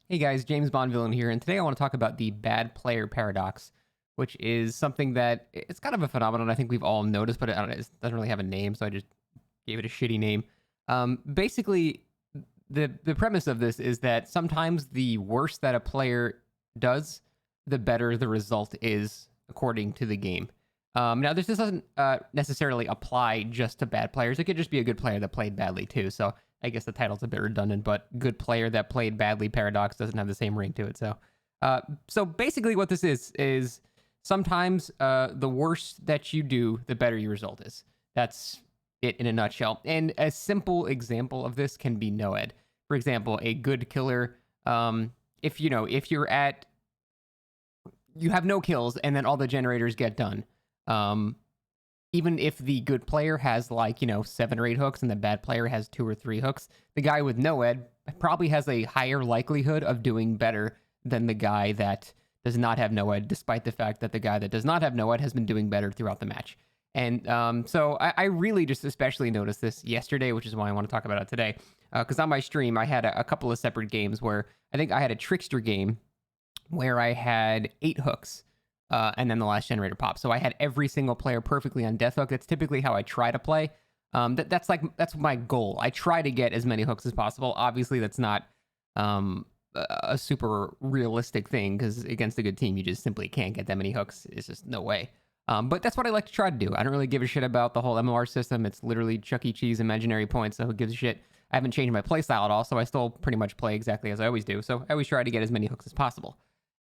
Hey guys, James Bondvillain here, and today I want to talk about the bad player paradox, which is something that it's kind of a phenomenon I think we've all noticed, but I don't know, it doesn't really have a name, so I just gave it a shitty name. Basically, the premise of this is that sometimes the worse that a player does, the better the result is according to the game. Now, this doesn't necessarily apply just to bad players. It could just be a good player that played badly too. So I guess the title's a bit redundant, but good player that played badly paradox doesn't have the same ring to it. So basically, what this is sometimes the worse that you do, the better your result is. That's it in a nutshell. And a simple example of this can be Noed. For example, a good killer. If you have no kills and then all the generators get done. Even if the good player has 7 or 8 hooks and the bad player has 2 or 3 hooks, the guy with Noed probably has a higher likelihood of doing better than the guy that does not have Noed, despite the fact that the guy that does not have Noed has been doing better throughout the match. And so I really just especially noticed this yesterday, which is why I want to talk about it today. Because on my stream, I had a couple of separate games where I think I had a trickster game where I had 8 hooks. And then the last generator popped. So I had every single player perfectly on death hook. That's typically how I try to play. That's my goal. I try to get as many hooks as possible. Obviously, that's not a super realistic thing because against a good team, you just simply can't get that many hooks. It's just no way. But that's what I like to try to do. I don't really give a shit about the whole MMR system. It's literally Chuck E. Cheese imaginary points. So who gives a shit? I haven't changed my playstyle at all, so I still pretty much play exactly as I always do. So I always try to get as many hooks as possible.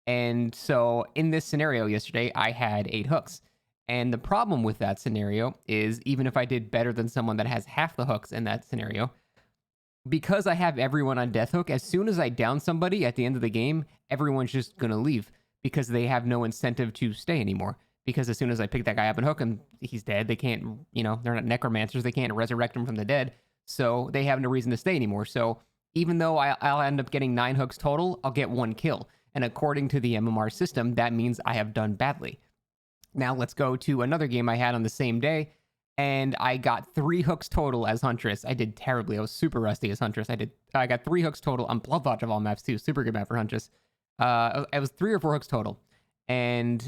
And so in this scenario yesterday, I had 8 hooks. And the problem with that scenario is even if I did better than someone that has half the hooks in that scenario, because I have everyone on death hook, as soon as I down somebody at the end of the game, everyone's just going to leave because they have no incentive to stay anymore. Because as soon as I pick that guy up and hook him, he's dead. They can't, they're not necromancers. They can't resurrect him from the dead. So they have no reason to stay anymore. So even though I'll end up getting 9 hooks total, I'll get 1 kill. And according to the MMR system, that means I have done badly. Now let's go to another game I had on the same day, and I got 3 hooks total as Huntress. I did terribly. I was super rusty as Huntress. I got 3 hooks total on Blood Lodge of all maps too. Super good map for Huntress. It was 3 or 4 hooks total, and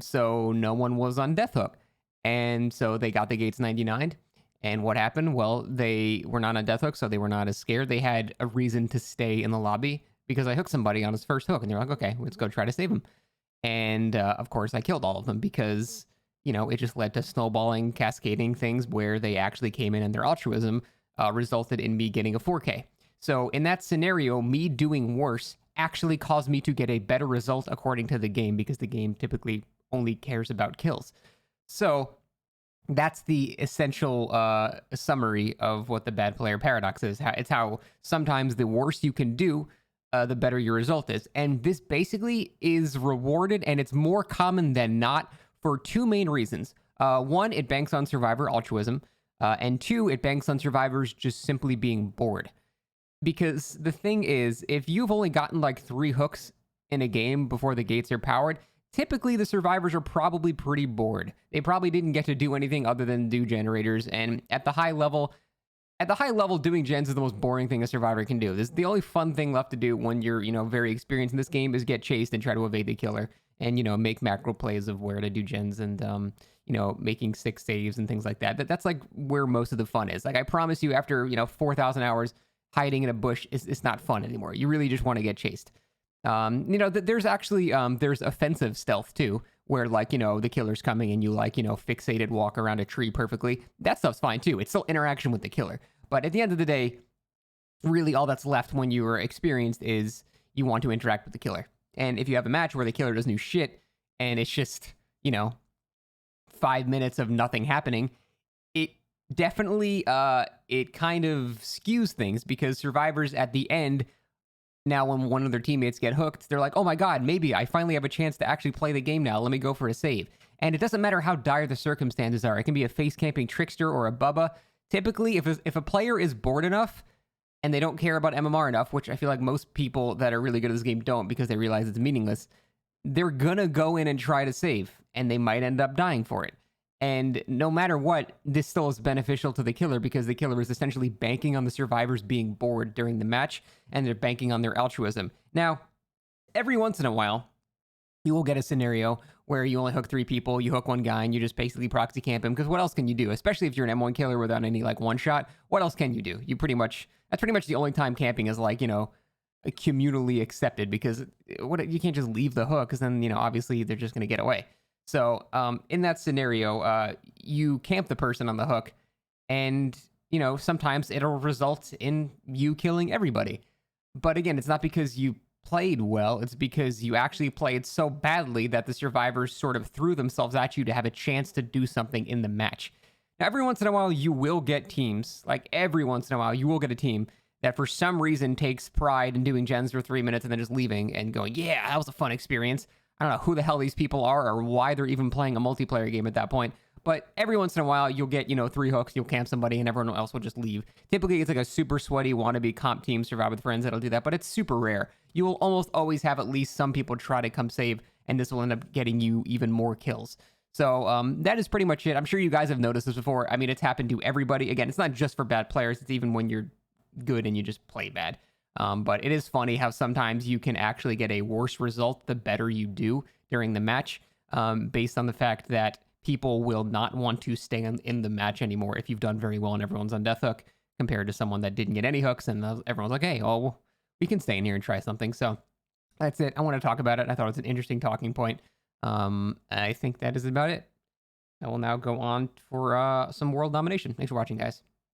so no one was on death hook, and so they got the gates 99. And what happened? Well, they were not on death hook, so they were not as scared. They had a reason to stay in the lobby because I hooked somebody on his first hook, and they're like, okay, let's go try to save him. And of course, I killed all of them because, it just led to snowballing, cascading things where they actually came in and their altruism resulted in me getting a 4K. So in that scenario, me doing worse actually caused me to get a better result according to the game because the game typically only cares about kills. So that's the essential summary of what the bad player paradox is. It's how sometimes the worse you can do, the better your result is. And this basically is rewarded, and it's more common than not for 2 main reasons. 1, it banks on survivor altruism, and 2, it banks on survivors just simply being bored. Because the thing is, if you've only gotten 3 hooks in a game before the gates are powered, typically the survivors are probably pretty bored. They probably didn't get to do anything other than do generators, and at the high level, doing gens is the most boring thing a survivor can do. This the only fun thing left to do when you're, very experienced in this game is get chased and try to evade the killer and, make macro plays of where to do gens and, making 6 saves and things like that. That's where most of the fun is. I promise you after, 4,000 hours hiding in a bush, it's not fun anymore. You really just want to get chased. There's actually, there's offensive stealth too, where the killer's coming and you fixated walk around a tree perfectly. That stuff's fine too. It's still interaction with the killer. But at the end of the day, really all that's left when you are experienced is you want to interact with the killer. And if you have a match where the killer does new shit and it's just, 5 minutes of nothing happening, it definitely, it kind of skews things because survivors at the end, now when one of their teammates get hooked, they're like, oh my god, maybe I finally have a chance to actually play the game now. Let me go for a save. And it doesn't matter how dire the circumstances are. It can be a face-camping trickster or a Bubba. Typically, if a player is bored enough and they don't care about MMR enough, which I feel like most people that are really good at this game don't because they realize it's meaningless, they're gonna go in and try to save, and they might end up dying for it. And no matter what, this still is beneficial to the killer because the killer is essentially banking on the survivors being bored during the match, and they're banking on their altruism. Now, every once in a while, you will get a scenario where you only hook 3 people, you hook 1 guy, and you just basically proxy camp him, because what else can you do? Especially if you're an M1 killer without any, like, one-shot, what else can you do? That's pretty much the only time camping is, like, communally accepted, because you can't just leave the hook, because then, obviously they're just going to get away. So, in that scenario, you camp the person on the hook, and, sometimes it'll result in you killing everybody. But again, it's not because you played well, it's because you actually played so badly that the survivors sort of threw themselves at you to have a chance to do something in the match. Now, every once in a while, you will get teams, like every once in a while, you will get a team that for some reason takes pride in doing gens for 3 minutes and then just leaving and going, yeah, that was a fun experience. I don't know who the hell these people are or why they're even playing a multiplayer game at that point. But every once in a while, you'll get, 3 hooks, you'll camp somebody, and everyone else will just leave. Typically, it's like a super sweaty wannabe comp team, Survive with Friends, that'll do that, but it's super rare. You will almost always have at least some people try to come save, and this will end up getting you even more kills. So that is pretty much it. I'm sure you guys have noticed this before. I mean, it's happened to everybody. Again, it's not just for bad players. It's even when you're good and you just play bad. But it is funny how sometimes you can actually get a worse result the better you do during the match, based on the fact that people will not want to stay in the match anymore if you've done very well and everyone's on death hook, compared to someone that didn't get any hooks and everyone's like, hey, well, we can stay in here and try something. So that's it. I want to talk about it. I thought it was an interesting talking point. I think that is about it. I will now go on for some world domination. Thanks for watching, guys.